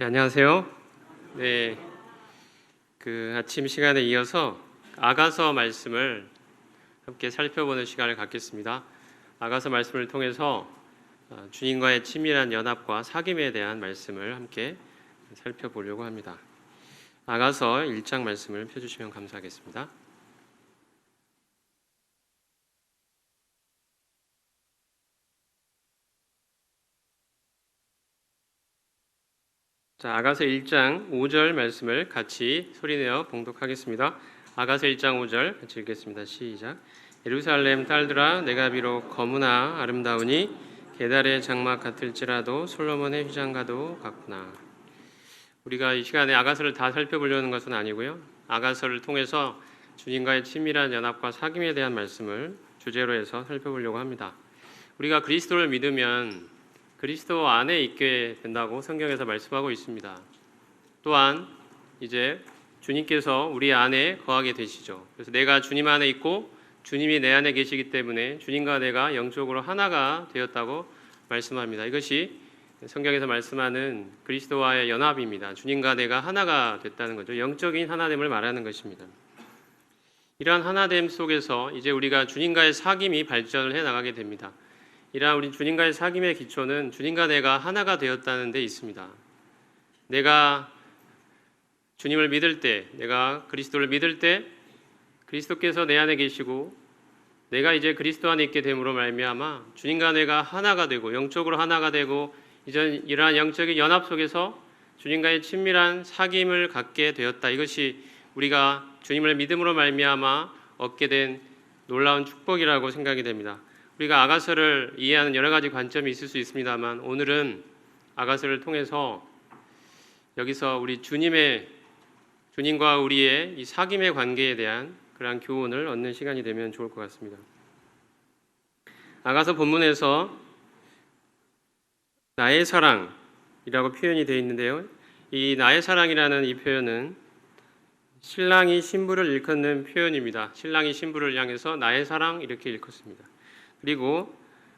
네, 안녕하세요. 네, 아침 시간에 이어서 아가서 말씀을 함께 살펴보는 시간을 갖겠습니다. 아가서 말씀을 통해서 주님과의 친밀한 연합과 사귐에 대한 말씀을 함께 살펴보려고 합니다. 아가서 1장 말씀을 펴주시면 감사하겠습니다. 자, 아가서 1장 5절 말씀을 같이 소리내어 봉독하겠습니다. 아가서 1장 5절 같이 읽겠습니다. 시작. 예루살렘 딸들아, 내가 비록 거무나 아름다우니 게달의 장막 같을지라도 솔로몬의 휘장과도 같구나. 우리가 이 시간에 아가서를 다 살펴보려는 것은 아니고요, 아가서를 통해서 주님과의 친밀한 연합과 사귐에 대한 말씀을 주제로 해서 살펴보려고 합니다. 우리가 그리스도를 믿으면 그리스도 안에 있게 된다고 성경에서 말씀하고 있습니다. 또한 이제 주님께서 우리 안에 거하게 되시죠. 그래서 내가 주님 안에 있고 주님이 내 안에 계시기 때문에 주님과 내가 영적으로 하나가 되었다고 말씀합니다. 이것이 성경에서 말씀하는 그리스도와의 연합입니다. 주님과 내가 하나가 됐다는 거죠. 영적인 하나됨을 말하는 것입니다. 이러한 하나됨 속에서 이제 우리가 주님과의 사귐이 발전을 해 나가게 됩니다. 이러한 우리 주님과의 사귐의 기초는 주님과 내가 하나가 되었다는 데 있습니다. 내가 주님을 믿을 때, 내가 그리스도를 믿을 때 그리스도께서 내 안에 계시고 내가 이제 그리스도 안에 있게 됨으로 말미암아 주님과 내가 하나가 되고 영적으로 하나가 되고 이제 이러한 영적인 연합 속에서 주님과의 친밀한 사귐을 갖게 되었다. 이것이 우리가 주님을 믿음으로 말미암아 얻게 된 놀라운 축복이라고 생각이 됩니다. 우리가 아가서를 이해하는 여러 가지 관점이 있을 수 있습니다만 오늘은 아가서를 통해서 여기서 우리 주님과 우리의 이 사귐의 관계에 대한 그러한 교훈을 얻는 시간이 되면 좋을 것 같습니다. 아가서 본문에서 나의 사랑이라고 표현이 되어 있는데요, 이 나의 사랑이라는 이 표현은 신랑이 신부를 일컫는 표현입니다. 신랑이 신부를 향해서 나의 사랑 이렇게 일컫습니다. 그리고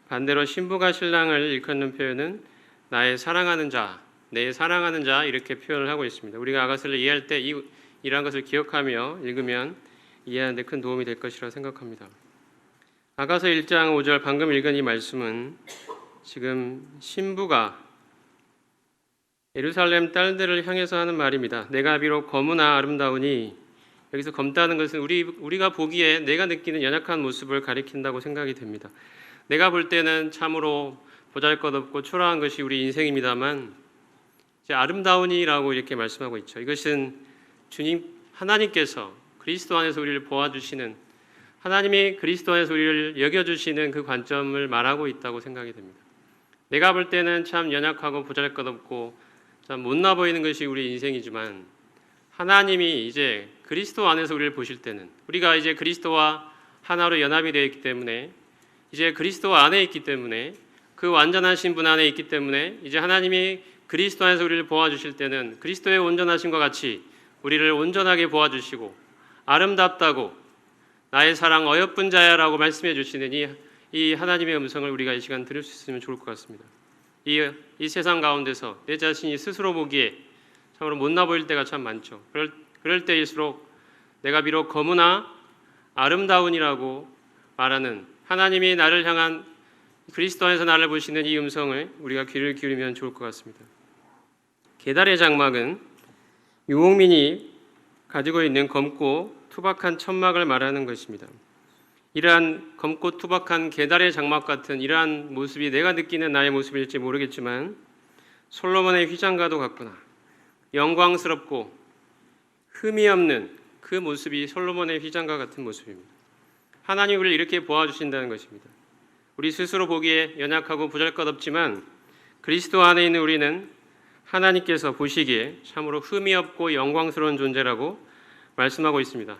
반대로 신부가 신랑을 일컫는 표현은 나의 사랑하는 자, 내 사랑하는 자 이렇게 표현을 하고 있습니다. 우리가 아가서를 이해할 때 이러한 것을 기억하며 읽으면 이해하는 데 큰 도움이 될 것이라 생각합니다. 아가서 1장 5절 방금 읽은 이 말씀은 지금 신부가 예루살렘 딸들을 향해서 하는 말입니다. 내가 비록 거무나 아름다우니, 여기서 검다는 것은 우리가 보기에 내가 느끼는 연약한 모습을 가리킨다고 생각이 됩니다. 내가 볼 때는 참으로 보잘것없고 초라한 것이 우리 인생입니다만 이제 아름다우니라고 이렇게 말씀하고 있죠. 이것은 하나님께서 그리스도 안에서 우리를 보아주시는, 하나님이 그리스도 안에서 우리를 여겨주시는 그 관점을 말하고 있다고 생각이 됩니다. 내가 볼 때는 참 연약하고 보잘것없고 참 못나 보이는 것이 우리 인생이지만 하나님이 이제 그리스도 안에서 우리를 보실 때는, 우리가 이제 그리스도와 하나로 연합이 되어 있기 때문에, 이제 그리스도 안에 있기 때문에, 그 완전하신 분 안에 있기 때문에 이제 하나님이 그리스도 안에서 우리를 보아주실 때는 그리스도의 온전하심과 같이 우리를 온전하게 보아주시고 아름답다고 나의 사랑 어여쁜 자야라고 말씀해 주시는 이 하나님의 음성을 우리가 이 시간 들을 수 있으면 좋을 것 같습니다. 이 세상 가운데서 내 자신이 스스로 보기에 참으로 못나 보일 때가 참 많죠. 그럴 때일수록 내가 비록 거무나 아름다운이라고 말하는 하나님이 나를 향한 그리스도 안에서 나를 보시는 이 음성을 우리가 귀를 기울이면 좋을 것 같습니다. 게달의 장막은 유목민이 가지고 있는 검고 투박한 천막을 말하는 것입니다. 이러한 검고 투박한 게달의 장막 같은 이러한 모습이 내가 느끼는 나의 모습일지 모르겠지만 솔로몬의 휘장과도 같구나. 영광스럽고 흠이 없는 그 모습이 솔로몬의 휘장과 같은 모습입니다. 하나님이 우리를 이렇게 보아주신다는 것입니다. 우리 스스로 보기에 연약하고 보잘것없지만 그리스도 안에 있는 우리는 하나님께서 보시기에 참으로 흠이 없고 영광스러운 존재라고 말씀하고 있습니다.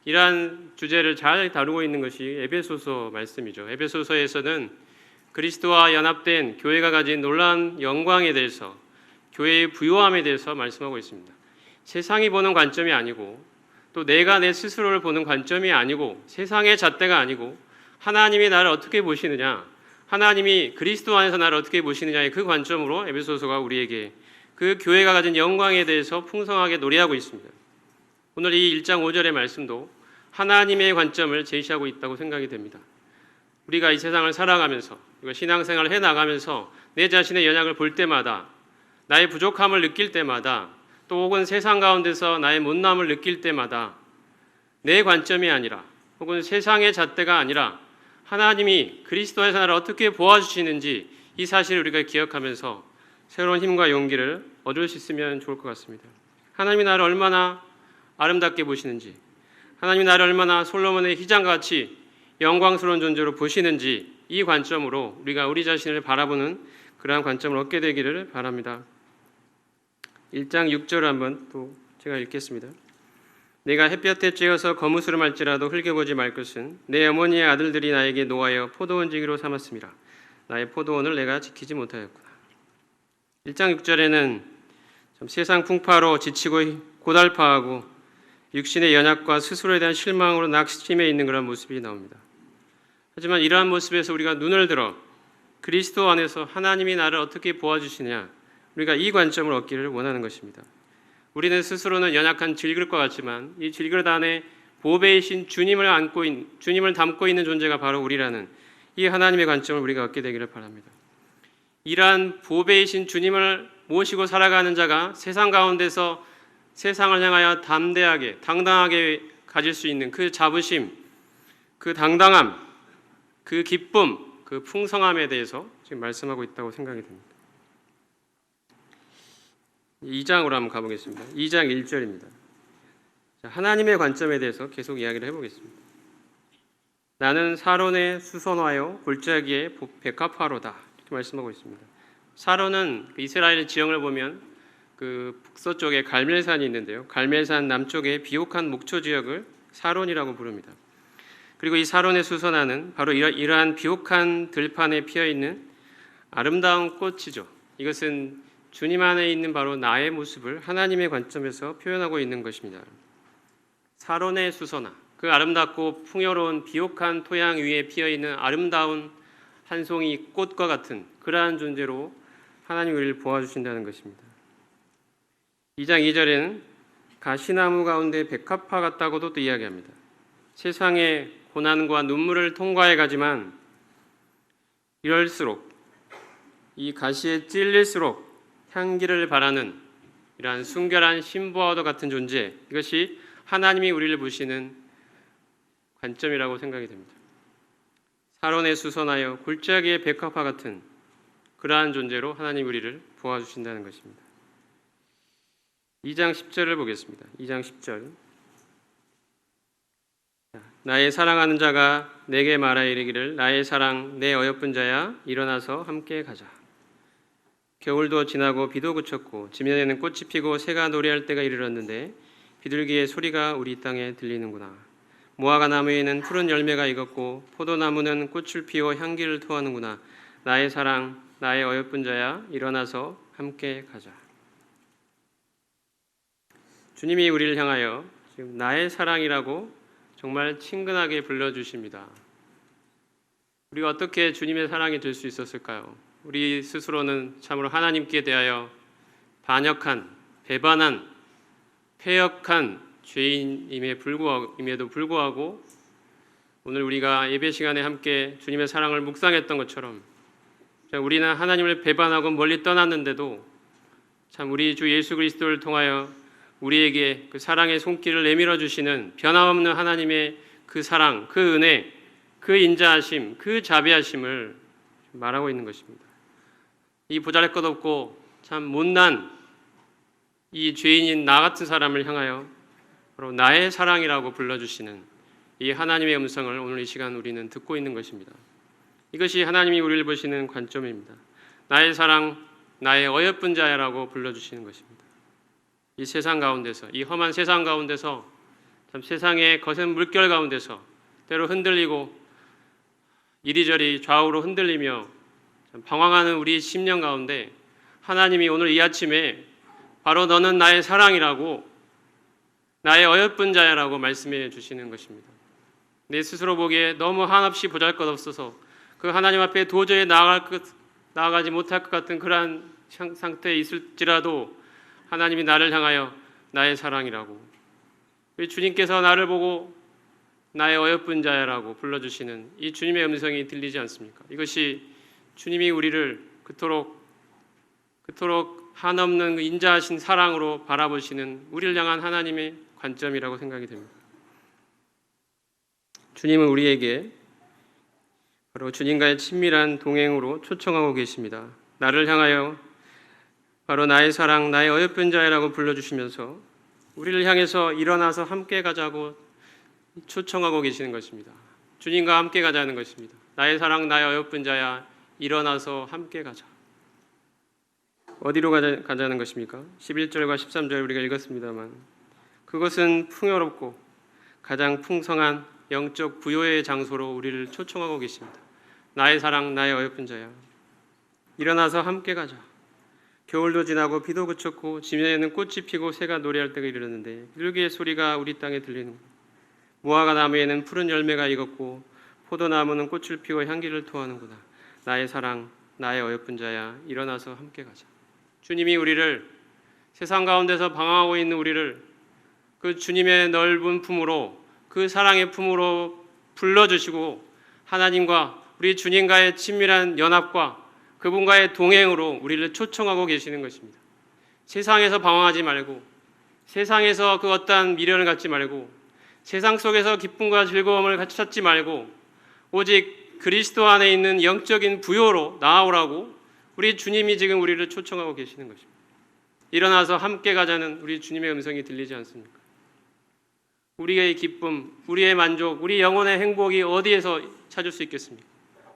이러한 주제를 잘 다루고 있는 것이 에베소서 말씀이죠. 에베소서에서는 그리스도와 연합된 교회가 가진 놀라운 영광에 대해서, 교회의 부요함에 대해서 말씀하고 있습니다. 세상이 보는 관점이 아니고 또 내가 내 스스로를 보는 관점이 아니고 세상의 잣대가 아니고 하나님이 나를 어떻게 보시느냐, 하나님이 그리스도 안에서 나를 어떻게 보시느냐의 그 관점으로 에베소서가 우리에게 그 교회가 가진 영광에 대해서 풍성하게 노래하고 있습니다. 오늘 이 1장 5절의 말씀도 하나님의 관점을 제시하고 있다고 생각이 됩니다. 우리가 이 세상을 살아가면서 신앙생활을 해나가면서 내 자신의 연약을 볼 때마다, 나의 부족함을 느낄 때마다, 또 혹은 세상 가운데서 나의 못남을 느낄 때마다 내 관점이 아니라 혹은 세상의 잣대가 아니라 하나님이 그리스도 안에서 나를 어떻게 보아주시는지 이 사실을 우리가 기억하면서 새로운 힘과 용기를 얻을 수 있으면 좋을 것 같습니다. 하나님이 나를 얼마나 아름답게 보시는지, 하나님이 나를 얼마나 솔로몬의 희장같이 영광스러운 존재로 보시는지 이 관점으로 우리가 우리 자신을 바라보는 그러한 관점을 얻게 되기를 바랍니다. 1장 6절을 한번 또 제가 읽겠습니다. 내가 햇볕에 쬐어서 거무스름할지라도 흘겨보지 말 것은 내 어머니의 아들들이 나에게 노하여 포도원지기로 삼았음이라. 나의 포도원을 내가 지키지 못하였구나. 1장 6절에는 세상 풍파로 지치고 고달파하고 육신의 연약과 스스로에 대한 실망으로 낙심해 있는 그런 모습이 나옵니다. 하지만 이러한 모습에서 우리가 눈을 들어 그리스도 안에서 하나님이 나를 어떻게 보아주시냐, 우리가 이 관점을 얻기를 원하는 것입니다. 우리는 스스로는 연약한 질그릇과 같지만 이 질그릇 안에 보배이신 주님을 담고 있는 존재가 바로 우리라는 이 하나님의 관점을 우리가 얻게 되기를 바랍니다. 이러한 보배이신 주님을 모시고 살아가는 자가 세상 가운데서 세상을 향하여 담대하게 당당하게 가질 수 있는 그 자부심, 그 당당함, 그 기쁨, 그 풍성함에 대해서 지금 말씀하고 있다고 생각이 됩니다. 2장으로 한번 가보겠습니다. 2장 1절입니다. 하나님의 관점에 대해서 계속 이야기를 해보겠습니다. 나는 사론에 수선하여 골짜기에 백합화로다, 이렇게 말씀하고 있습니다. 사론은 이스라엘 지형을 보면 그 북서쪽에 갈멜산이 있는데요, 갈멜산 남쪽에 비옥한 목초 지역을 사론이라고 부릅니다. 그리고 이 사론에 수선하는 바로 이러한 비옥한 들판에 피어있는 아름다운 꽃이죠. 이것은 주님 안에 있는 바로 나의 모습을 하나님의 관점에서 표현하고 있는 것입니다. 사론의 수선화, 그 아름답고 풍요로운 비옥한 토양 위에 피어있는 아름다운 한 송이 꽃과 같은 그러한 존재로 하나님 우리를 보아주신다는 것입니다. 2장 2절에는 가시나무 가운데 백합화 같다고도 또 이야기합니다. 세상의 고난과 눈물을 통과해 가지만 이럴수록, 이 가시에 찔릴수록 향기를 바라는 이러한 순결한 신부와도 같은 존재, 이것이 하나님이 우리를 보시는 관점이라고 생각이 됩니다. 사론에 수선하여 골짜기의 백합화 같은 그러한 존재로 하나님 우리를 보아주신다는 것입니다. 2장 10절을 보겠습니다. 2장 10절. 나의 사랑하는 자가 내게 말하 이르기를 나의 사랑 내 어여쁜 자야 일어나서 함께 가자. 겨울도 지나고 비도 그쳤고 지면에는 꽃이 피고 새가 노래할 때가 이르렀는데 비둘기의 소리가 우리 땅에 들리는구나. 무화과 나무에는 푸른 열매가 익었고 포도나무는 꽃을 피워 향기를 토하는구나. 나의 사랑 나의 어여쁜 자야 일어나서 함께 가자. 주님이 우리를 향하여 지금 나의 사랑이라고 정말 친근하게 불러주십니다. 우리가 어떻게 주님의 사랑이 될 수 있었을까요? 우리 스스로는 참으로 하나님께 대하여 반역한, 배반한, 패역한 죄인임에도 불구하고 오늘 우리가 예배 시간에 함께 주님의 사랑을 묵상했던 것처럼 우리는 하나님을 배반하고 멀리 떠났는데도 참 우리 주 예수 그리스도를 통하여 우리에게 그 사랑의 손길을 내밀어 주시는 변함없는 하나님의 그 사랑, 그 은혜, 그 인자하심, 그 자비하심을 말하고 있는 것입니다. 이 보잘것없고 참 못난 이 죄인인 나 같은 사람을 향하여 바로 나의 사랑이라고 불러주시는 이 하나님의 음성을 오늘 이 시간 우리는 듣고 있는 것입니다. 이것이 하나님이 우리를 보시는 관점입니다. 나의 사랑, 나의 어여쁜 자야라고 불러주시는 것입니다. 이 세상 가운데서, 이 험한 세상 가운데서, 참 세상의 거센 물결 가운데서 때로 흔들리고 이리저리 좌우로 흔들리며 방황하는 우리 심령 가운데 하나님이 오늘 이 아침에 바로 너는 나의 사랑이라고, 나의 어여쁜 자야라고 말씀해 주시는 것입니다. 내 스스로 보기에 너무 한없이 보잘것없어서 그 하나님 앞에 도저히 나아가지 못할 것 같은 그러한 상태에 있을지라도 하나님이 나를 향하여 나의 사랑이라고, 우리 주님께서 나를 보고 나의 어여쁜 자야라고 불러주시는 이 주님의 음성이 들리지 않습니까? 이것이 주님이 우리를 그토록 한없는 그 인자하신 사랑으로 바라보시는 우리를 향한 하나님의 관점이라고 생각이 됩니다. 주님은 우리에게 바로 주님과의 친밀한 동행으로 초청하고 계십니다. 나를 향하여 바로 나의 사랑, 나의 어여쁜 자야라고 불러주시면서 우리를 향해서 일어나서 함께 가자고 초청하고 계시는 것입니다. 주님과 함께 가자는 것입니다. 나의 사랑, 나의 어여쁜 자야, 일어나서 함께 가자. 어디로 가자는 것입니까? 11절과 13절 우리가 읽었습니다만, 그것은 풍요롭고 가장 풍성한 영적 부요의 장소로 우리를 초청하고 계십니다. 나의 사랑, 나의 어여쁜 자야, 일어나서 함께 가자. 겨울도 지나고 비도 그쳤고 지면에는 꽃이 피고 새가 노래할 때가 이르렀는데 비둘기의 소리가 우리 땅에 들리는 것. 무화과 나무에는 푸른 열매가 익었고 포도나무는 꽃을 피워 향기를 토하는구나. 나의 사랑, 나의 어여쁜 자야, 일어나서 함께 가자. 주님이 우리를, 세상 가운데서 방황하고 있는 우리를 그 주님의 넓은 품으로, 그 사랑의 품으로 불러주시고 하나님과 우리 주님과의 친밀한 연합과 그분과의 동행으로 우리를 초청하고 계시는 것입니다. 세상에서 방황하지 말고, 세상에서 그 어떠한 미련을 갖지 말고, 세상 속에서 기쁨과 즐거움을 같이 찾지 말고, 오직 그리스도 안에 있는 영적인 부요로 나아오라고 우리 주님이 지금 우리를 초청하고 계시는 것입니다. 일어나서 함께 가자는 우리 주님의 음성이 들리지 않습니까? 우리의 기쁨, 우리의 만족, 우리 영혼의 행복이 어디에서 찾을 수 있겠습니까?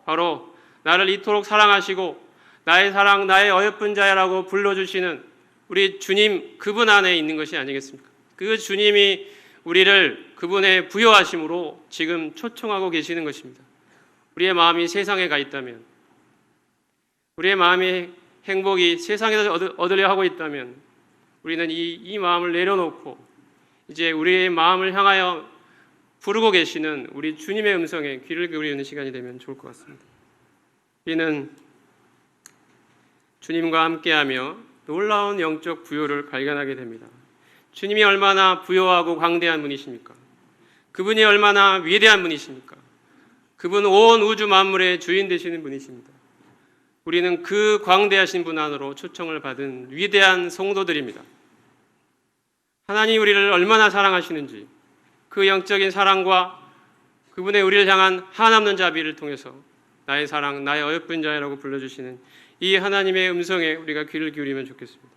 바로 나를 이토록 사랑하시고 나의 사랑, 나의 어여쁜 자야라고 불러주시는 우리 주님, 그분 안에 있는 것이 아니겠습니까? 그 주님이 우리를 그분의 부요하심으로 지금 초청하고 계시는 것입니다. 우리의 마음이 세상에 가 있다면, 우리의 마음의 행복이 세상에서 얻으려 하고 있다면 우리는 이 마음을 내려놓고 이제 우리의 마음을 향하여 부르고 계시는 우리 주님의 음성에 귀를 기울이는 시간이 되면 좋을 것 같습니다. 우리는 주님과 함께하며 놀라운 영적 부요를 발견하게 됩니다. 주님이 얼마나 부요하고 광대한 분이십니까? 그분이 얼마나 위대한 분이십니까? 그분 온 우주 만물의 주인 되시는 분이십니다. 우리는 그 광대하신 분 안으로 초청을 받은 위대한 성도들입니다. 하나님이 우리를 얼마나 사랑하시는지, 그 영적인 사랑과 그분의 우리를 향한 한없는 자비를 통해서 나의 사랑, 나의 어여쁜 자라고 불러주시는 이 하나님의 음성에 우리가 귀를 기울이면 좋겠습니다.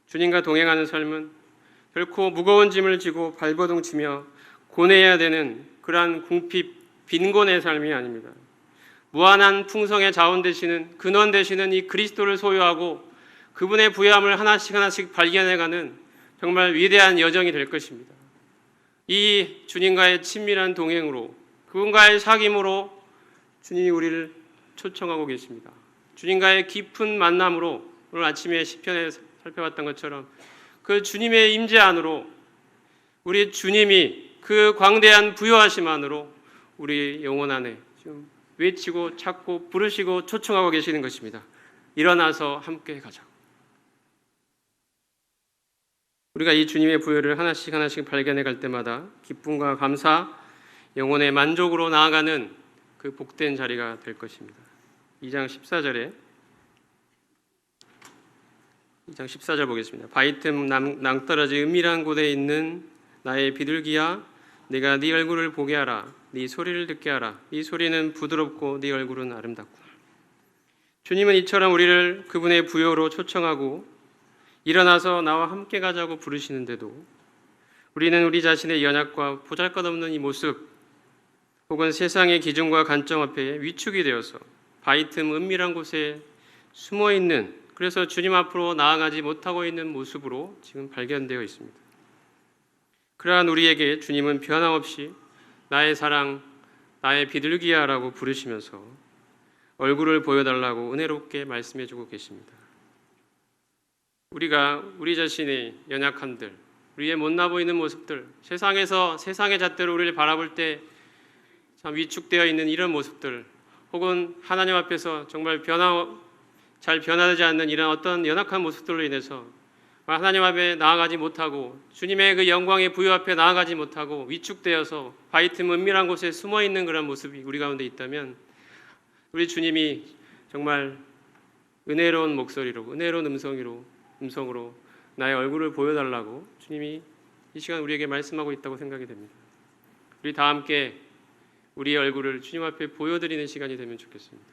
주님과 동행하는 삶은 결코 무거운 짐을 지고 발버둥 치며 고뇌해야 되는 그러한 궁핍, 빈곤의 삶이 아닙니다. 무한한 풍성의 자원 되시는, 근원 되시는 이 그리스도를 소유하고 그분의 부요함을 하나씩 발견해가는 정말 위대한 여정이 될 것입니다. 이 주님과의 친밀한 동행으로, 그분과의 사귐으로 주님이 우리를 초청하고 계십니다. 주님과의 깊은 만남으로, 오늘 아침에 시편에 살펴봤던 것처럼 그 주님의 임재 안으로, 우리 주님이 그 광대한 부요하심 안으로 우리 영혼 안에 지금 외치고 찾고 부르시고 초청하고 계시는 것입니다. 일어나서 함께 가자. 우리가 이 주님의 부요를 하나씩 발견해 갈 때마다 기쁨과 감사, 영혼의 만족으로 나아가는 그 복된 자리가 될 것입니다. 2장 14절 보겠습니다. 바위 틈 낭떠러지 은밀한 곳에 있는 나의 비둘기야, 내가 네 얼굴을 보게 하라. 네 소리를 듣게 하라. 네 소리는 부드럽고 네 얼굴은 아름답구나. 주님은 이처럼 우리를 그분의 부요로 초청하고 일어나서 나와 함께 가자고 부르시는데도 우리는 우리 자신의 연약과 보잘것없는 이 모습, 혹은 세상의 기준과 관점 앞에 위축이 되어서 바위 틈 은밀한 곳에 숨어 있는, 그래서 주님 앞으로 나아가지 못하고 있는 모습으로 지금 발견되어 있습니다. 그러한 우리에게 주님은 변함없이 나의 사랑, 나의 비둘기야라고 부르시면서 얼굴을 보여달라고 은혜롭게 말씀해주고 계십니다. 우리가 우리 자신의 연약함들, 우리의 못나 보이는 모습들, 세상의 잣대로 우리를 바라볼 때 참 위축되어 있는 이런 모습들, 혹은 하나님 앞에서 정말 잘 변화되지 않는 이런 어떤 연약한 모습들로 인해서 하나님 앞에 나아가지 못하고 주님의 그 영광의 부요 앞에 나아가지 못하고 위축되어서 바위 틈 은밀한 곳에 숨어 있는 그런 모습이 우리 가운데 있다면 우리 주님이 정말 은혜로운 목소리로 은혜로운 음성으로 나의 얼굴을 보여달라고 주님이 이 시간 우리에게 말씀하고 있다고 생각이 됩니다. 우리 다 함께 우리의 얼굴을 주님 앞에 보여드리는 시간이 되면 좋겠습니다.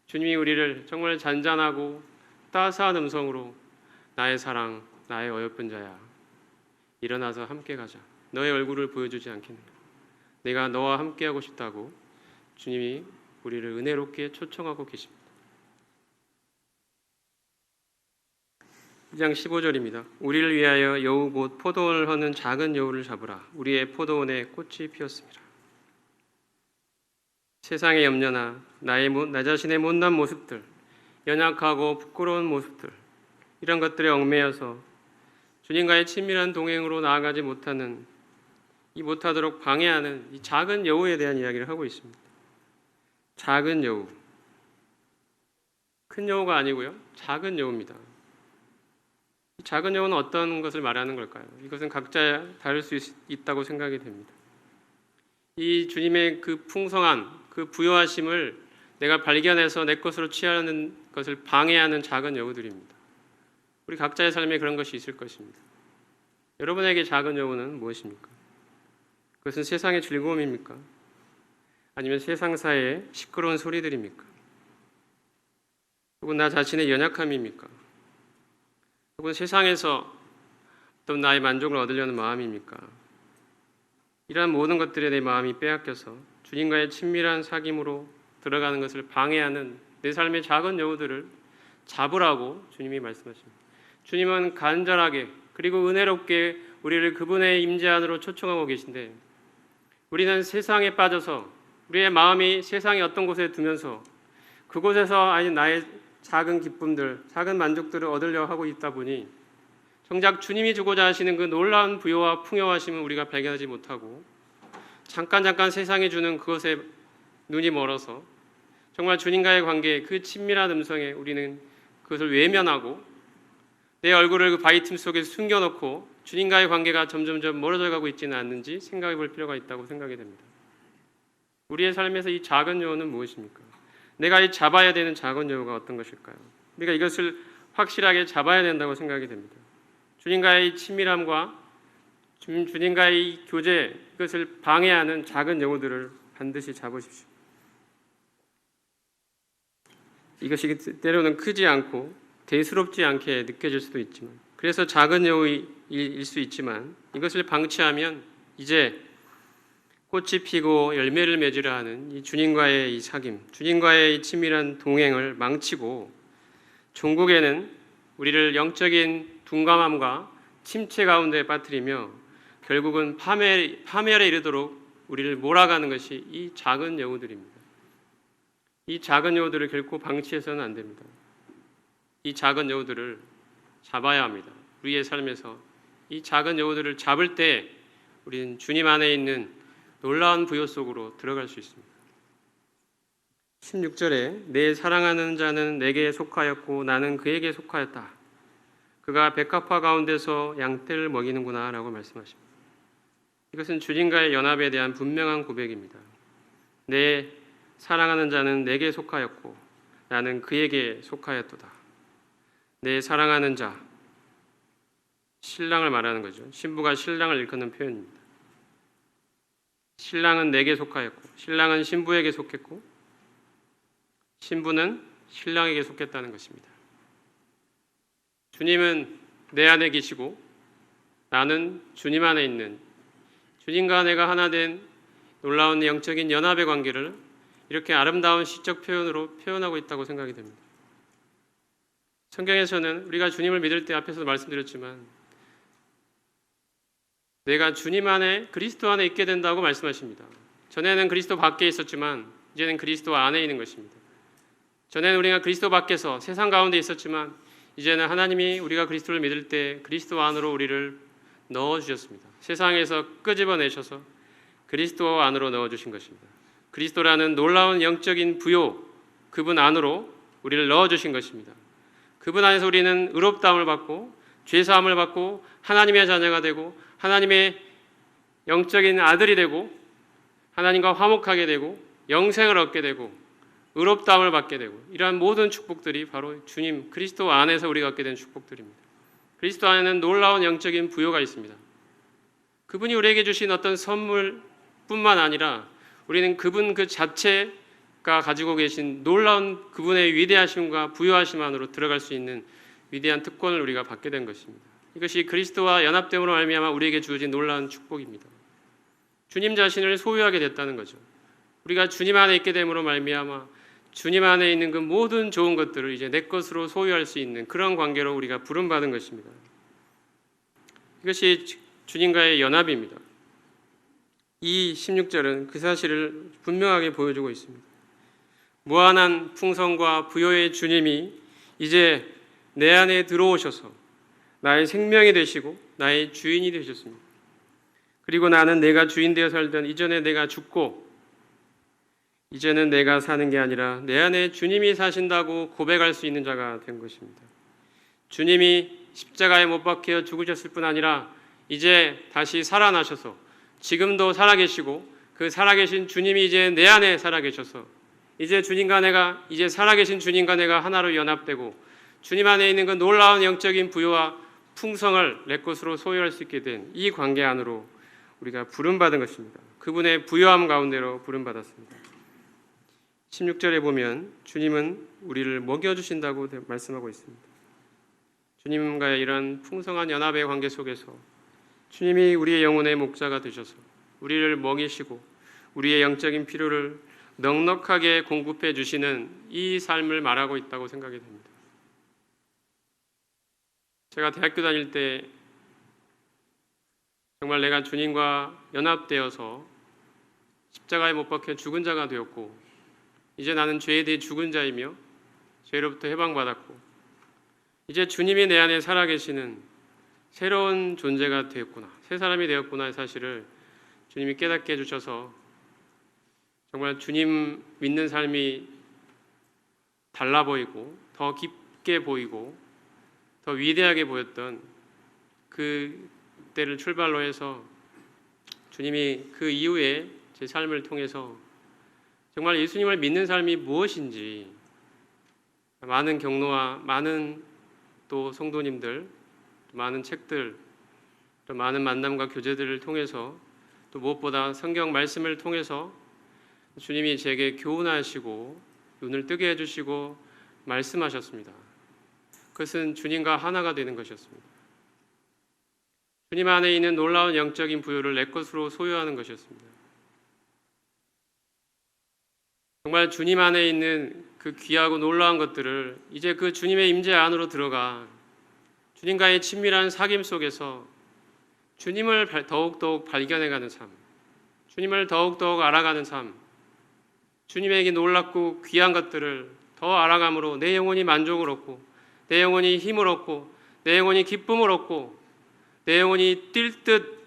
주님이 우리를 정말 잔잔하고 따스한 음성으로 나의 사랑, 나의 어여쁜 자야, 일어나서 함께 가자. 너의 얼굴을 보여주지 않겠는가? 내가 너와 함께하고 싶다고 주님이 우리를 은혜롭게 초청하고 계십니다. 2장 15절입니다. 우리를 위하여 여우 곧 포도원을 허는 작은 여우를 잡으라. 우리의 포도원에 꽃이 피었습니다. 세상의 염려나 나 자신의 못난 모습들, 연약하고 부끄러운 모습들, 이런 것들에 얽매여서 주님과의 친밀한 동행으로 나아가지 못하도록 방해하는 이 작은 여우에 대한 이야기를 하고 있습니다. 작은 여우, 큰 여우가 아니고요, 작은 여우입니다. 이 작은 여우는 어떤 것을 말하는 걸까요? 이것은 각자 다를 수 있다고 생각이 됩니다. 이 주님의 그 풍성한 그 부요하심을 내가 발견해서 내 것으로 취하는 것을 방해하는 작은 여우들입니다. 우리 각자의 삶에 그런 것이 있을 것입니다. 여러분에게 작은 여우는 무엇입니까? 그것은 세상의 즐거움입니까? 아니면 세상사의 시끄러운 소리들입니까? 혹은 나 자신의 연약함입니까? 혹은 세상에서 어떤 나의 만족을 얻으려는 마음입니까? 이러한 모든 것들에 내 마음이 빼앗겨서 주님과의 친밀한 사귐으로 들어가는 것을 방해하는 내 삶의 작은 여우들을 잡으라고 주님이 말씀하십니다. 주님은 간절하게 그리고 은혜롭게 우리를 그분의 임재 안으로 초청하고 계신데 우리는 세상에 빠져서 우리의 마음이 세상의 어떤 곳에 두면서 그곳에서 아니 나의 작은 기쁨들, 작은 만족들을 얻으려 하고 있다 보니 정작 주님이 주고자 하시는 그 놀라운 부요와 풍요하심을 우리가 발견하지 못하고 잠깐 세상이 주는 그것에 눈이 멀어서 정말 주님과의 관계, 그 친밀한 음성에 우리는 그것을 외면하고 내 얼굴을 그 바위 틈 속에 숨겨놓고 주님과의 관계가 점점점 멀어져 가고 있지는 않는지 생각해 볼 필요가 있다고 생각이 됩니다. 우리의 삶에서 이 작은 여우는 무엇입니까? 내가 잡아야 되는 작은 여우가 어떤 것일까요? 우리가 이것을 확실하게 잡아야 된다고 생각이 됩니다. 주님과의 친밀함과 주님과의 교제, 그것을 방해하는 작은 여우들을 반드시 잡으십시오. 이것이 때로는 크지 않고 대수롭지 않게 느껴질 수도 있지만 그래서 작은 여우일 수 있지만 이것을 방치하면 이제 꽃이 피고 열매를 맺으려 하는 이 주님과의 이 사귐, 주님과의 이 친밀한 동행을 망치고 종국에는 우리를 영적인 둔감함과 침체 가운데 빠뜨리며 결국은 파멸에 이르도록 우리를 몰아가는 것이 이 작은 여우들입니다. 이 작은 여우들을 결코 방치해서는 안 됩니다. 이 작은 여우들을 잡아야 합니다. 우리의 삶에서 이 작은 여우들을 잡을 때 우리는 주님 안에 있는 놀라운 부요 속으로 들어갈 수 있습니다. 16절에 내 사랑하는 자는 내게 속하였고 나는 그에게 속하였다. 그가 백합화 가운데서 양떼를 먹이는구나 라고 말씀하십니다. 이것은 주님과의 연합에 대한 분명한 고백입니다. 내 사랑하는 자는 내게 속하였고 나는 그에게 속하였도다. 내 사랑하는 자, 신랑을 말하는 거죠. 신부가 신랑을 일컫는 표현입니다. 신랑은 내게 속하였고 신랑은 신부에게 속했고 신부는 신랑에게 속했다는 것입니다. 주님은 내 안에 계시고 나는 주님 안에 있는 주님과 내가 하나 된 놀라운 영적인 연합의 관계를 이렇게 아름다운 시적 표현으로 표현하고 있다고 생각이 됩니다. 성경에서는 우리가 주님을 믿을 때 앞에서도 말씀드렸지만 내가 주님 안에 그리스도 안에 있게 된다고 말씀하십니다. 전에는 그리스도 밖에 있었지만 이제는 그리스도 안에 있는 것입니다. 전에는 우리가 그리스도 밖에서 세상 가운데 있었지만 이제는 하나님이 우리가 그리스도를 믿을 때 그리스도 안으로 우리를 넣어주셨습니다. 세상에서 끄집어내셔서 그리스도 안으로 넣어주신 것입니다. 그리스도라는 놀라운 영적인 부요, 그분 안으로 우리를 넣어주신 것입니다. 그분 안에서 우리는 의롭다함을 받고 죄 사함을 받고 하나님의 자녀가 되고 하나님의 영적인 아들이 되고 하나님과 화목하게 되고 영생을 얻게 되고 의롭다함을 받게 되고 이러한 모든 축복들이 바로 주님 그리스도 안에서 우리가 얻게 된 축복들입니다. 그리스도 안에는 놀라운 영적인 부요가 있습니다. 그분이 우리에게 주신 어떤 선물뿐만 아니라 우리는 그분 그 자체가 가지고 계신 놀라운 그분의 위대하심과 부요하심 안으로 들어갈 수 있는 위대한 특권을 우리가 받게 된 것입니다. 이것이 그리스도와 연합됨으로 말미암아 우리에게 주어진 놀라운 축복입니다. 주님 자신을 소유하게 됐다는 거죠. 우리가 주님 안에 있게 됨으로 말미암아 주님 안에 있는 그 모든 좋은 것들을 이제 내 것으로 소유할 수 있는 그런 관계로 우리가 부름받은 것입니다. 이것이 주님과의 연합입니다. 이 16절은 그 사실을 분명하게 보여주고 있습니다. 무한한 풍성과 부요의 주님이 이제 내 안에 들어오셔서 나의 생명이 되시고 나의 주인이 되셨습니다. 그리고 나는 내가 주인 되어 살던 이전에 내가 죽고 이제는 내가 사는 게 아니라 내 안에 주님이 사신다고 고백할 수 있는 자가 된 것입니다. 주님이 십자가에 못 박혀 죽으셨을 뿐 아니라 이제 다시 살아나셔서 지금도 살아계시고 그 살아계신 주님이 이제 내 안에 살아계셔서 이제 주님과 내가 이제 살아계신 주님과 내가 하나로 연합되고 주님 안에 있는 그 놀라운 영적인 부요와 풍성을 내 것으로 소유할 수 있게 된 이 관계 안으로 우리가 부름받은 것입니다. 그분의 부요함 가운데로 부름받았습니다. 16절에 보면 주님은 우리를 먹여주신다고 말씀하고 있습니다. 주님과의 이런 풍성한 연합의 관계 속에서 주님이 우리의 영혼의 목자가 되셔서 우리를 먹이시고 우리의 영적인 필요를 넉넉하게 공급해 주시는 이 삶을 말하고 있다고 생각이 됩니다. 제가 대학교 다닐 때 정말 내가 주님과 연합되어서 십자가에 못 박혀 죽은 자가 되었고 이제 나는 죄에 대해 죽은 자이며 죄로부터 해방받았고 이제 주님이 내 안에 살아계시는 새로운 존재가 되었구나, 새 사람이 되었구나의 사실을 주님이 깨닫게 해주셔서 정말 주님 믿는 삶이 달라 보이고 더 깊게 보이고 더 위대하게 보였던 그 때를 출발로 해서 주님이 그 이후에 제 삶을 통해서 정말 예수님을 믿는 삶이 무엇인지 많은 경로와 많은 또 성도님들, 또 많은 책들, 또 많은 만남과 교제들을 통해서 또 무엇보다 성경 말씀을 통해서 주님이 제게 교훈하시고 눈을 뜨게 해주시고 말씀하셨습니다. 그것은 주님과 하나가 되는 것이었습니다. 주님 안에 있는 놀라운 영적인 부요를 내 것으로 소유하는 것이었습니다. 정말 주님 안에 있는 그 귀하고 놀라운 것들을 이제 그 주님의 임재 안으로 들어가 주님과의 친밀한 사귐 속에서 주님을 더욱더욱 발견해가는 삶, 주님을 더욱더욱 알아가는 삶, 주님에게 놀랍고 귀한 것들을 더 알아감으로 내 영혼이 만족을 얻고 내 영혼이 힘을 얻고 내 영혼이 기쁨을 얻고 내 영혼이 뛸 듯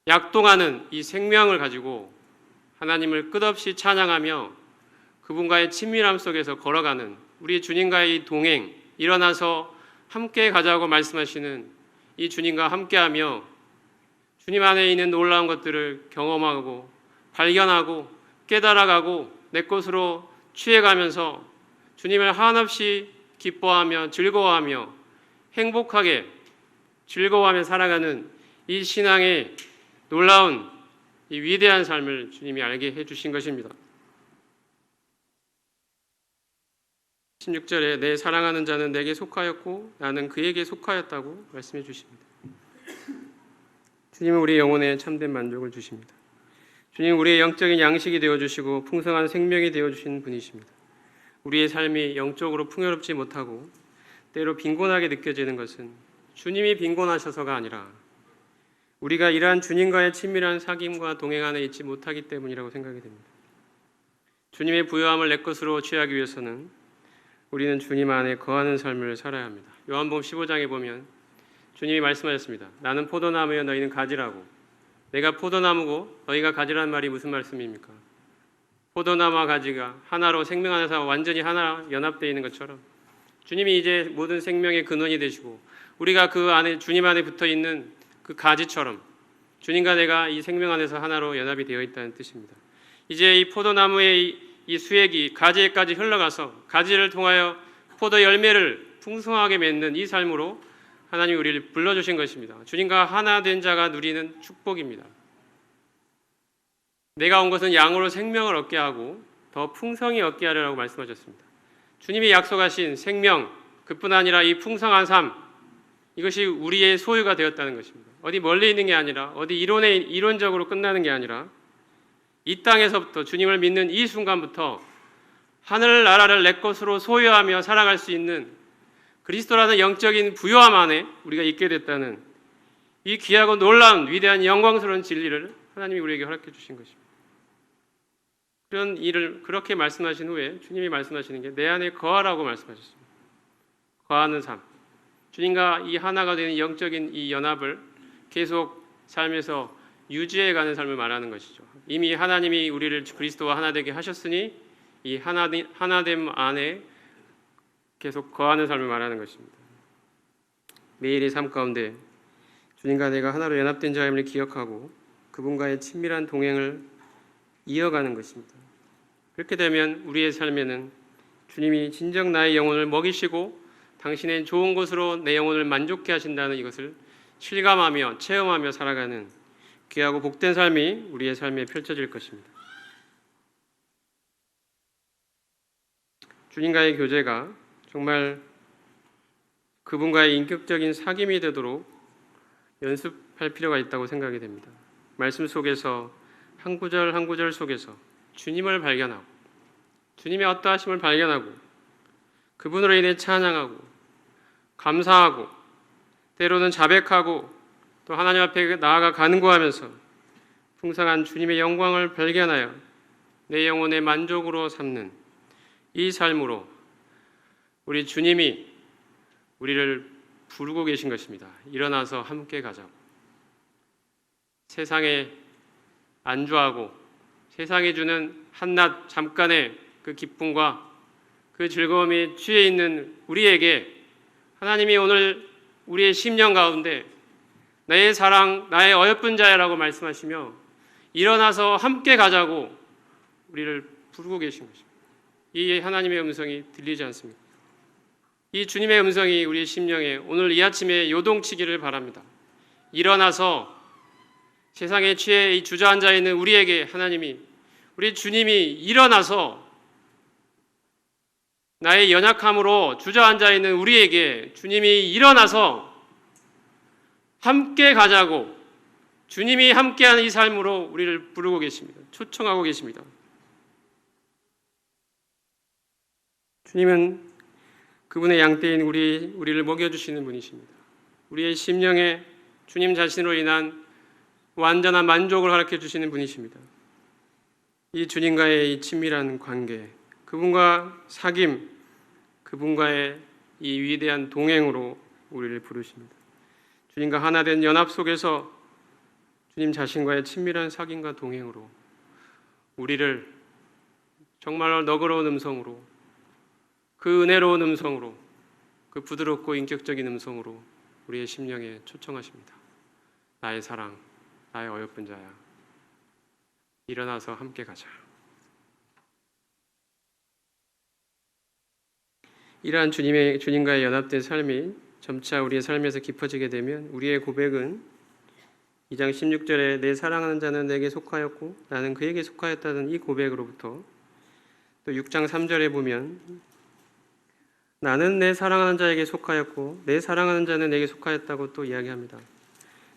약동하는 이 생명을 가지고 하나님을 끝없이 찬양하며 그분과의 친밀함 속에서 걸어가는 우리 주님과의 이 동행, 일어나서 함께 가자고 말씀하시는 이 주님과 함께하며 주님 안에 있는 놀라운 것들을 경험하고 발견하고 깨달아가고 내 것으로 취해가면서 주님을 한없이 기뻐하며 즐거워하며 행복하게 즐거워하며 살아가는 이 신앙의 놀라운 이 위대한 삶을 주님이 알게 해주신 것입니다. 16절에 내 사랑하는 자는 내게 속하였고 나는 그에게 속하였다고 말씀해 주십니다. 주님은 우리의 영혼에 참된 만족을 주십니다. 주님은 우리의 영적인 양식이 되어주시고 풍성한 생명이 되어주신 분이십니다. 우리의 삶이 영적으로 풍요롭지 못하고 때로 빈곤하게 느껴지는 것은 주님이 빈곤하셔서가 아니라 우리가 이러한 주님과의 친밀한 사귐과 동행 안에 있지 못하기 때문이라고 생각이 됩니다. 주님의 부요함을 내 것으로 취하기 위해서는 우리는 주님 안에 거하는 삶을 살아야 합니다. 요한복음 15장에 보면 주님이 말씀하셨습니다. 나는 포도나무여 너희는 가지라고. 내가 포도나무고 너희가 가지라는 말이 무슨 말씀입니까? 포도나무와 가지가 하나로 생명 안에서 완전히 하나 연합되어 있는 것처럼 주님이 이제 모든 생명의 근원이 되시고 우리가 그 안에 주님 안에 붙어 있는 그 가지처럼 주님과 내가 이 생명 안에서 하나로 연합이 되어 있다는 뜻입니다. 이제 이 포도나무의 이 수액이 가지에까지 흘러가서 가지를 통하여 포도 열매를 풍성하게 맺는 이 삶으로 하나님이 우리를 불러주신 것입니다. 주님과 하나 된 자가 누리는 축복입니다. 내가 온 것은 양으로 생명을 얻게 하고 더 풍성히 얻게 하려고 말씀하셨습니다. 주님이 약속하신 생명, 그뿐 아니라 이 풍성한 삶, 이것이 우리의 소유가 되었다는 것입니다. 어디 멀리 있는 게 아니라 어디 이론적으로 끝나는 게 아니라 이 땅에서부터 주님을 믿는 이 순간부터 하늘나라를 내 것으로 소유하며 살아갈 수 있는 그리스도라는 영적인 부요함 안에 우리가 있게 됐다는 이 귀하고 놀라운 위대한 영광스러운 진리를 하나님이 우리에게 허락해 주신 것입니다. 그런 일을 그렇게 말씀하신 후에 주님이 말씀하시는 게 내 안에 거하라고 말씀하셨습니다. 거하는 삶, 주님과 이 하나가 되는 영적인 이 연합을 계속 삶에서 유지해가는 삶을 말하는 것이죠. 이미 하나님이 우리를 그리스도와 하나 되게 하셨으니 이 하나됨 안에 계속 거하는 삶을 말하는 것입니다. 매일의 삶 가운데 주님과 내가 하나로 연합된 자임을 기억하고 그분과의 친밀한 동행을 이어가는 것입니다. 그렇게 되면 우리의 삶에는 주님이 진정 나의 영혼을 먹이시고 당신의 좋은 것으로 내 영혼을 만족케 하신다는 이것을 실감하며 체험하며 살아가는 귀하고 복된 삶이 우리의 삶에 펼쳐질 것입니다. 주님과의 교제가 정말 그분과의 인격적인 사귐이 되도록 연습할 필요가 있다고 생각이 됩니다. 말씀 속에서 한 구절 한 구절 속에서 주님을 발견하고 주님의 어떠하심을 발견하고 그분으로 인해 찬양하고 감사하고 때로는 자백하고 또 하나님 앞에 나아가 간구하면서 풍성한 주님의 영광을 발견하여 내 영혼의 만족으로 삼는 이 삶으로 우리 주님이 우리를 부르고 계신 것입니다. 일어나서 함께 가자고. 세상에 안주하고 세상이 주는 한낮 잠깐의 그 기쁨과 그 즐거움에 취해 있는 우리에게 하나님이 오늘 우리의 심령 가운데 나의 사랑, 나의 어여쁜 자야라고 말씀하시며 일어나서 함께 가자고 우리를 부르고 계신 것입니다. 이 하나님의 음성이 들리지 않습니까? 이 주님의 음성이 우리의 심령에 오늘 이 아침에 요동치기를 바랍니다. 일어나서 세상에 취해 주저앉아 있는 우리에게 하나님이 우리 주님이 일어나서 나의 연약함으로 주저앉아 있는 우리에게 주님이 일어나서 함께 가자고 주님이 함께하는 이 삶으로 우리를 부르고 계십니다. 초청하고 계십니다. 주님은 그분의 양떼인 우리를 먹여주시는 분이십니다. 우리의 심령에 주님 자신으로 인한 완전한 만족을 허락해 주시는 분이십니다. 이 주님과의 이 친밀한 관계, 그분과 사귐, 그분과의 이 위대한 동행으로 우리를 부르십니다. 주님과 하나 된 연합 속에서 주님 자신과의 친밀한 사귐과 동행으로 우리를 정말로 너그러운 음성으로 그 은혜로운 음성으로 그 부드럽고 인격적인 음성으로 우리의 심령에 초청하십니다. 나의 사랑, 나의 어여쁜 자야, 일어나서 함께 가자. 이러한 주님과의 연합된 삶이 점차 우리의 삶에서 깊어지게 되면 우리의 고백은 2장 16절에 내 사랑하는 자는 내게 속하였고 나는 그에게 속하였다는 이 고백으로부터 또 6장 3절에 보면 나는 내 사랑하는 자에게 속하였고 내 사랑하는 자는 내게 속하였다고 또 이야기합니다.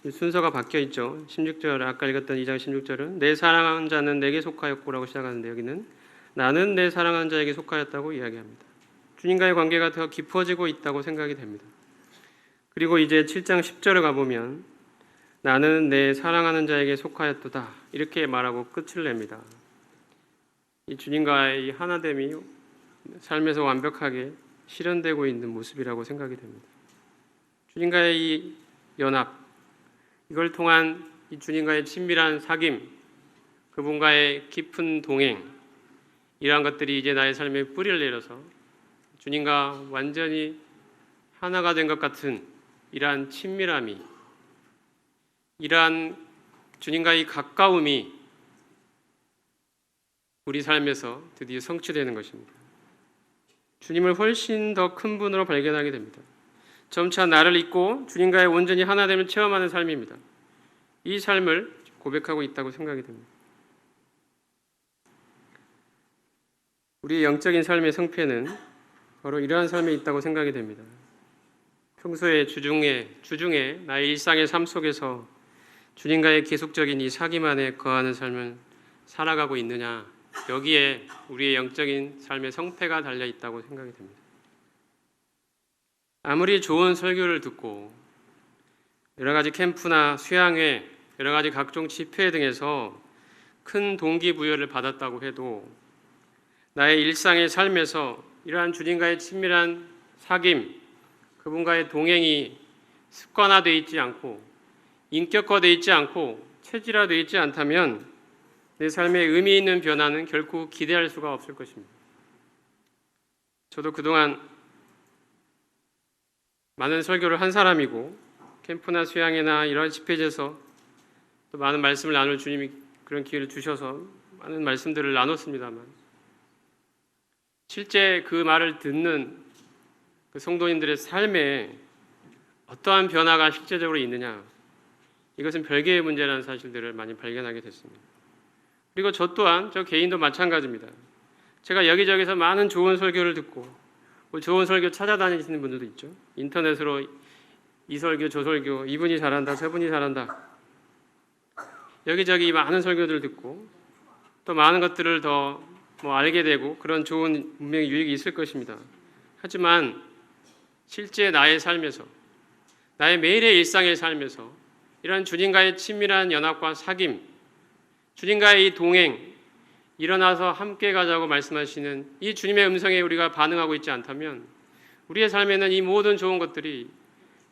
순서가 바뀌어 있죠. 16절 아까 읽었던 2장 16절은 내 사랑하는 자는 내게 속하였고라고 시작하는데 여기는 나는 내 사랑하는 자에게 속하였다고 이야기합니다. 주님과의 관계가 더 깊어지고 있다고 생각이 됩니다. 그리고 이제 7장 10절에 가보면 나는 내 사랑하는 자에게 속하였도다 이렇게 말하고 끝을 냅니다. 이 주님과의 이 하나됨이 삶에서 완벽하게 실현되고 있는 모습이라고 생각이 됩니다. 주님과의 이 연합, 이걸 통한 이 주님과의 친밀한 사귐, 그분과의 깊은 동행, 이러한 것들이 이제 나의 삶에 뿌리를 내려서 주님과 완전히 하나가 된 것 같은 이러한 친밀함이, 이러한 주님과의 가까움이 우리 삶에서 드디어 성취되는 것입니다. 주님을 훨씬 더 큰 분으로 발견하게 됩니다. 점차 나를 잊고 주님과의 온전히 하나됨을 체험하는 삶입니다. 이 삶을 고백하고 있다고 생각이 됩니다. 우리의 영적인 삶의 성패는 바로 이러한 삶에 있다고 생각이 됩니다. 평소에 주중에 나의 일상의 삶 속에서 주님과의 계속적인 이 사귐 안에 거하는 삶을 살아가고 있느냐, 여기에 우리의 영적인 삶의 성패가 달려 있다고 생각이 됩니다. 아무리 좋은 설교를 듣고 여러 가지 캠프나 수양회, 여러 가지 각종 집회 등에서 큰 동기부여를 받았다고 해도 나의 일상의 삶에서 이러한 주님과의 친밀한 사귐, 그분과의 동행이 습관화되어 있지 않고 인격화되어 있지 않고 체질화되어 있지 않다면 내 삶의 의미 있는 변화는 결코 기대할 수가 없을 것입니다. 저도 그동안 많은 설교를 한 사람이고 캠프나 수양회나 이러한 집회에서 또 많은 말씀을 나눌 주님이 그런 기회를 주셔서 많은 말씀들을 나눴습니다만 실제 그 말을 듣는 그 성도님들의 삶에 어떠한 변화가 실제적으로 있느냐, 이것은 별개의 문제라는 사실들을 많이 발견하게 됐습니다. 그리고 저 또한 저 개인도 마찬가지입니다. 제가 여기저기서 많은 좋은 설교를 듣고 좋은 설교 찾아다니시는 분들도 있죠. 인터넷으로 이 설교 저 설교, 이분이 잘한다 저분이 잘한다, 여기저기 많은 설교들을 듣고 또 많은 것들을 더 알게 되고 그런 좋은 분명히 유익이 있을 것입니다. 하지만 실제 나의 삶에서, 나의 매일의 일상의 삶에서 이런 주님과의 친밀한 연합과 사귐, 주님과의 이 동행, 일어나서 함께 가자고 말씀하시는 이 주님의 음성에 우리가 반응하고 있지 않다면 우리의 삶에는 이 모든 좋은 것들이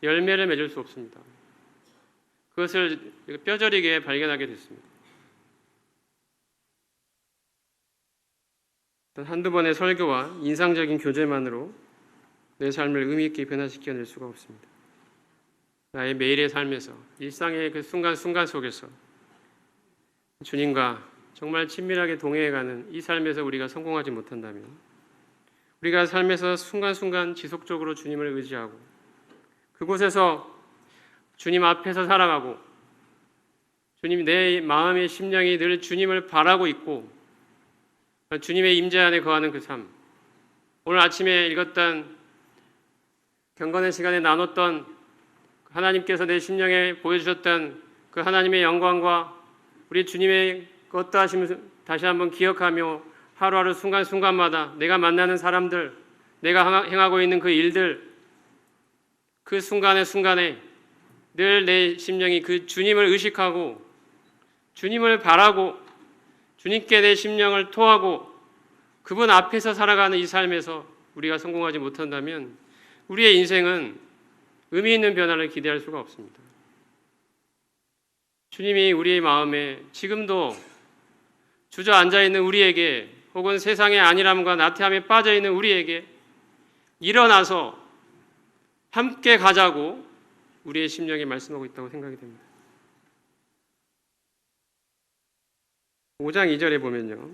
열매를 맺을 수 없습니다. 그것을 뼈저리게 발견하게 됐습니다. 한두 번의 설교와 인상적인 교제만으로 내 삶을 의미 있게 변화시켜낼 수가 없습니다. 나의 매일의 삶에서, 일상의 그 순간순간 속에서 주님과 정말 친밀하게 동행해가는 이 삶에서 우리가 성공하지 못한다면, 우리가 삶에서 순간순간 지속적으로 주님을 의지하고 그곳에서 주님 앞에서 살아가고 주님, 내 마음의 심령이 늘 주님을 바라고 있고 주님의 임재 안에 거하는 그 삶, 오늘 아침에 읽었던 경건의 시간에 나눴던 하나님께서 내 심령에 보여주셨던 그 하나님의 영광과 우리 주님의 어떠하심을 다시 한번 기억하며 하루하루 순간순간마다 내가 만나는 사람들, 내가 행하고 있는 그 일들, 그 순간에 늘 내 심령이 그 주님을 의식하고 주님을 바라고 주님께 내 심령을 토하고 그분 앞에서 살아가는 이 삶에서 우리가 성공하지 못한다면 우리의 인생은 의미 있는 변화를 기대할 수가 없습니다. 주님이 우리의 마음에 지금도 주저앉아 있는 우리에게, 혹은 세상의 안일함과 나태함에 빠져 있는 우리에게 일어나서 함께 가자고 우리의 심령에 말씀하고 있다고 생각이 됩니다. 5장 2절에 보면요,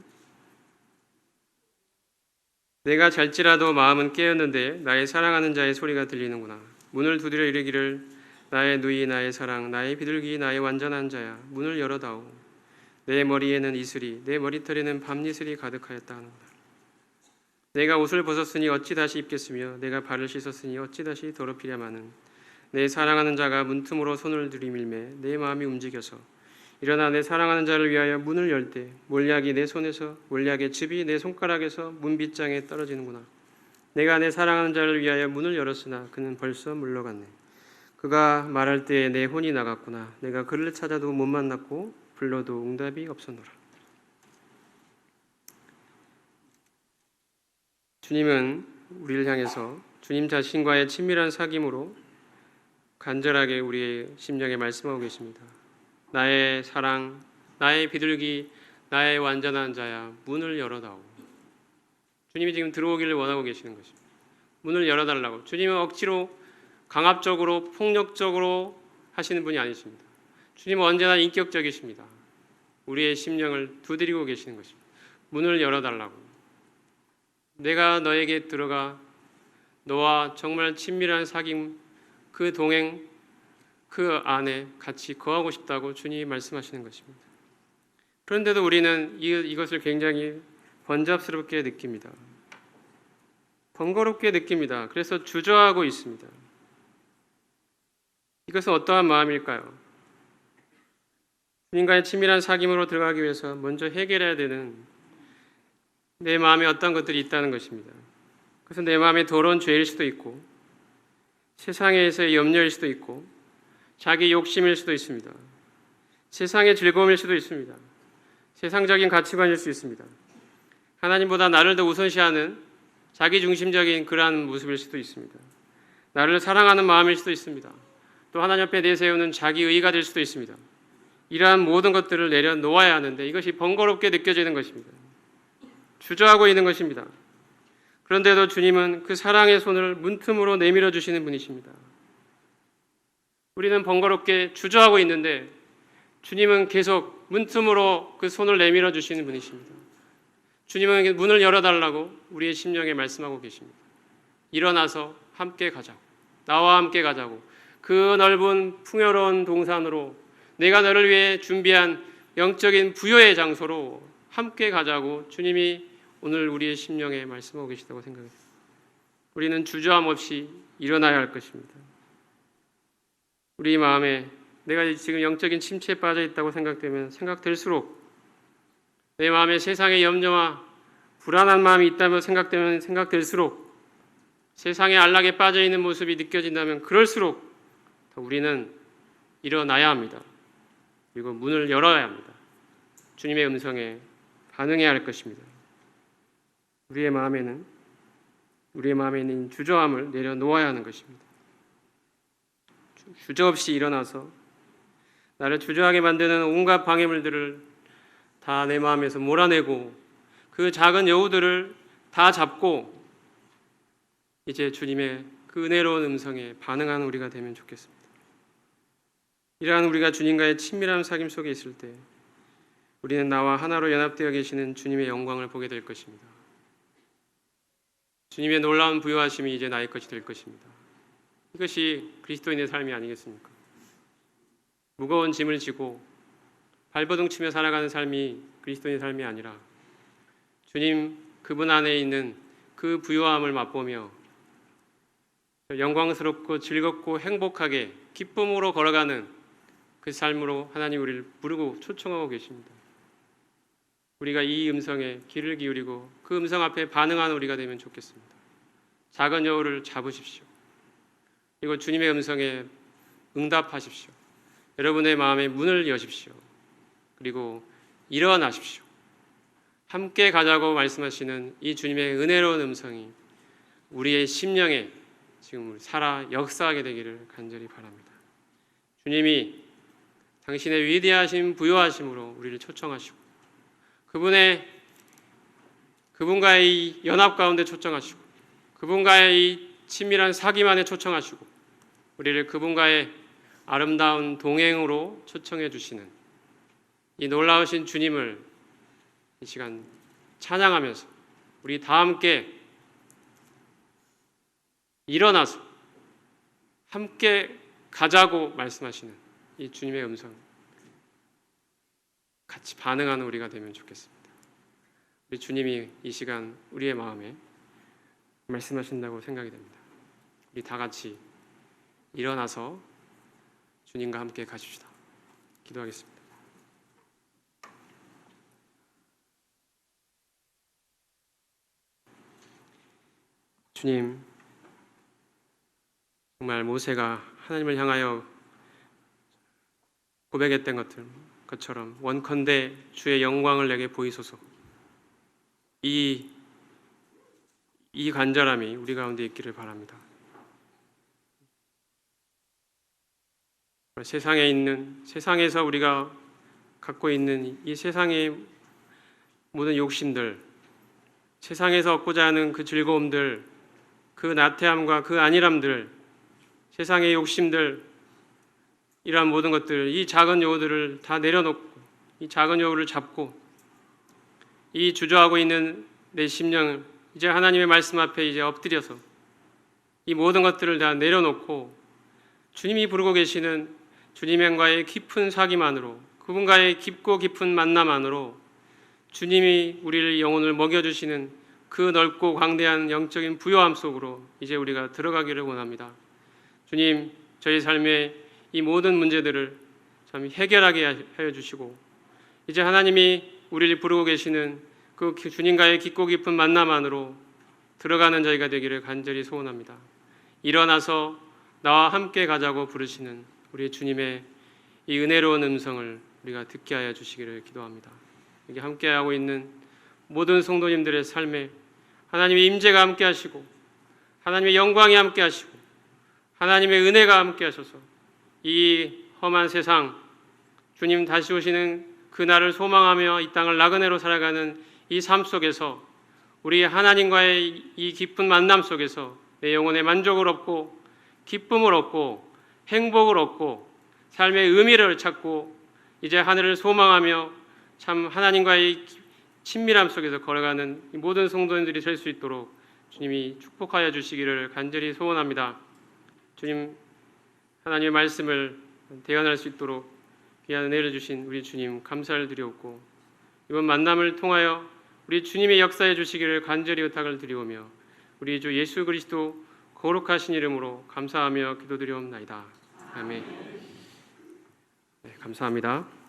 내가 잘지라도 마음은 깨었는데 나의 사랑하는 자의 소리가 들리는구나. 문을 두드려 이르기를 나의 누이 나의 사랑 나의 비둘기 나의 완전한 자야, 문을 열어다오. 내 머리에는 이슬이 내 머리털에는 밤이슬이 가득하였다 하는구나. 내가 옷을 벗었으니 어찌 다시 입겠으며 내가 발을 씻었으니 어찌 다시 더럽히랴마는 내 사랑하는 자가 문틈으로 손을 들이밀매 내 마음이 움직여서 일어나 내 사랑하는 자를 위하여 문을 열 때 몰약이 내 손에서, 몰약의 즙이 내 손가락에서 문빗장에 떨어지는구나. 내가 내 사랑하는 자를 위하여 문을 열었으나 그는 벌써 물러갔네. 그가 말할 때에 내 혼이 나갔구나. 내가 그를 찾아도 못 만났고 불러도 응답이 없었노라. 주님은 우리를 향해서 주님 자신과의 친밀한 사귐으로 간절하게 우리의 심령에 말씀하고 계십니다. 나의 사랑, 나의 비둘기, 나의 완전한 자야, 문을 열어다오. 주님이 지금 들어오기를 원하고 계시는 것입니다. 문을 열어달라고. 주님은 억지로 강압적으로 폭력적으로 하시는 분이 아니십니다. 주님은 언제나 인격적이십니다. 우리의 심령을 두드리고 계시는 것입니다. 문을 열어달라고. 내가 너에게 들어가 너와 정말 친밀한 사귐, 그 동행, 그 안에 같이 거하고 싶다고 주님이 말씀하시는 것입니다. 그런데도 우리는 이것을 굉장히 번잡스럽게 느낍니다. 번거롭게 느낍니다. 그래서 주저하고 있습니다. 이것은 어떠한 마음일까요? 주님과의 친밀한 사귐으로 들어가기 위해서 먼저 해결해야 되는 내 마음에 어떤 것들이 있다는 것입니다. 그래서 내 마음에 더러운 죄일 수도 있고 세상에서의 염려일 수도 있고 자기 욕심일 수도 있습니다. 세상의 즐거움일 수도 있습니다. 세상적인 가치관일 수 있습니다. 하나님보다 나를 더 우선시하는 자기중심적인 그러한 모습일 수도 있습니다. 나를 사랑하는 마음일 수도 있습니다. 또 하나님 앞에 내세우는 자기의가 될 수도 있습니다. 이러한 모든 것들을 내려놓아야 하는데 이것이 번거롭게 느껴지는 것입니다. 주저하고 있는 것입니다. 그런데도 주님은 그 사랑의 손을 문틈으로 내밀어 주시는 분이십니다. 우리는 번거롭게 주저하고 있는데 주님은 계속 문틈으로 그 손을 내밀어 주시는 분이십니다. 주님은 문을 열어달라고 우리의 심령에 말씀하고 계십니다. 일어나서 함께 가자고, 나와 함께 가자고, 그 넓은 풍요로운 동산으로 내가 너를 위해 준비한 영적인 부여의 장소로 함께 가자고 주님이 오늘 우리의 심령에 말씀하고 계시다고 생각합니다. 우리는 주저함 없이 일어나야 할 것입니다. 우리 마음에 내가 지금 영적인 침체에 빠져 있다고 생각될수록 내 마음에 세상의 염려와 불안한 마음이 있다며 생각될수록 세상의 안락에 빠져 있는 모습이 느껴진다면 그럴수록 더 우리는 일어나야 합니다. 그리고 문을 열어야 합니다. 주님의 음성에 반응해야 할 것입니다. 우리의 마음에 있는 주저함을 내려놓아야 하는 것입니다. 주저없이 일어나서 나를 주저하게 만드는 온갖 방해물들을 다 내 마음에서 몰아내고 그 작은 여우들을 다 잡고 이제 주님의 그 은혜로운 음성에 반응하는 우리가 되면 좋겠습니다. 이러한 우리가 주님과의 친밀한 사귐 속에 있을 때 우리는 나와 하나로 연합되어 계시는 주님의 영광을 보게 될 것입니다. 주님의 놀라운 부요하심이 이제 나의 것이 될 것입니다. 이것이 그리스도인의 삶이 아니겠습니까? 무거운 짐을 지고 발버둥 치며 살아가는 삶이 그리스도인의 삶이 아니라 주님 그분 안에 있는 그 부요함을 맛보며 영광스럽고 즐겁고 행복하게 기쁨으로 걸어가는 그 삶으로 하나님 우리를 부르고 초청하고 계십니다. 우리가 이 음성에 귀를 기울이고 그 음성 앞에 반응하는 우리가 되면 좋겠습니다. 작은 여우를 잡으십시오. 그리고 주님의 음성에 응답하십시오. 여러분의 마음의 문을 여십시오. 그리고 일어나십시오. 함께 가자고 말씀하시는 이 주님의 은혜로운 음성이 우리의 심령에 지금 살아 역사하게 되기를 간절히 바랍니다. 주님이 당신의 위대하신 부요하심으로 우리를 초청하시고 그분과의 이 연합 가운데 초청하시고 그분과의 이 친밀한 사귐 안에 초청하시고 우리를 그분과의 아름다운 동행으로 초청해 주시는 이 놀라우신 주님을 이 시간 찬양하면서 우리 다 함께 일어나서 함께 가자고 말씀하시는 이 주님의 음성 같이 반응하는 우리가 되면 좋겠습니다. 우리 주님이 이 시간 우리의 마음에 말씀하신다고 생각이 됩니다. 우리 다 같이 일어나서 주님과 함께 가십시다. 기도하겠습니다. 주님, 정말 모세가 하나님을 향하여 고백했던 것처럼 원컨대 주의 영광을 내게 보이소서. 이 간절함이 우리 가운데 있기를 바랍니다. 세상에서 우리가 갖고 있는 이 세상의 모든 욕심들, 세상에서 얻고자 하는 그 즐거움들, 그 그 나태함과 그 안일함들, 세상의 욕심들, 이러한 모든 것들, 이 작은 요구들을 다 내려놓고 이 작은 요구를 잡고 이 주저하고 있는 내 심령, 이제 하나님의 말씀 앞에 이제 엎드려서 이 모든 것들을 다 내려놓고 주님이 부르고 계시는 주님과의 깊은 사귐만으로, 그분과의 깊고 깊은 만남만으로 주님이 우리를 영혼을 먹여주시는 그 넓고 광대한 영적인 부요함 속으로 이제 우리가 들어가기를 원합니다. 주님, 저희 삶의 이 모든 문제들을 참 해결하게 하여 주시고 이제 하나님이 우리를 부르고 계시는 그 주님과의 깊고 깊은 만남 안으로 들어가는 저희가 되기를 간절히 소원합니다. 일어나서 나와 함께 가자고 부르시는 우리 주님의 이 은혜로운 음성을 우리가 듣게 하여 주시기를 기도합니다. 여기 함께하고 있는 모든 성도님들의 삶에 하나님의 임재가 함께 하시고 하나님의 영광이 함께 하시고 하나님의 은혜가 함께 하셔서 이 험한 세상, 주님 다시 오시는 그날을 소망하며 이 땅을 나그네로 살아가는 이 삶 속에서 우리 하나님과의 이 깊은 만남 속에서 내 영혼의 만족을 얻고 기쁨을 얻고 행복을 얻고 삶의 의미를 찾고 이제 하늘을 소망하며 참 하나님과의 친밀함 속에서 걸어가는 이 모든 성도님들이 될 수 있도록 주님이 축복하여 주시기를 간절히 소원합니다. 주님, 하나님의 말씀을 대언할 수 있도록 귀한 은혜를 주신 우리 주님 감사를 드리옵고 이번 만남을 통하여 우리 주님의 역사해 주시기를 간절히 의탁을 드리오며 우리 주 예수 그리스도 거룩하신 이름으로 감사하며 기도드리옵나이다. 아멘. 네, 감사합니다.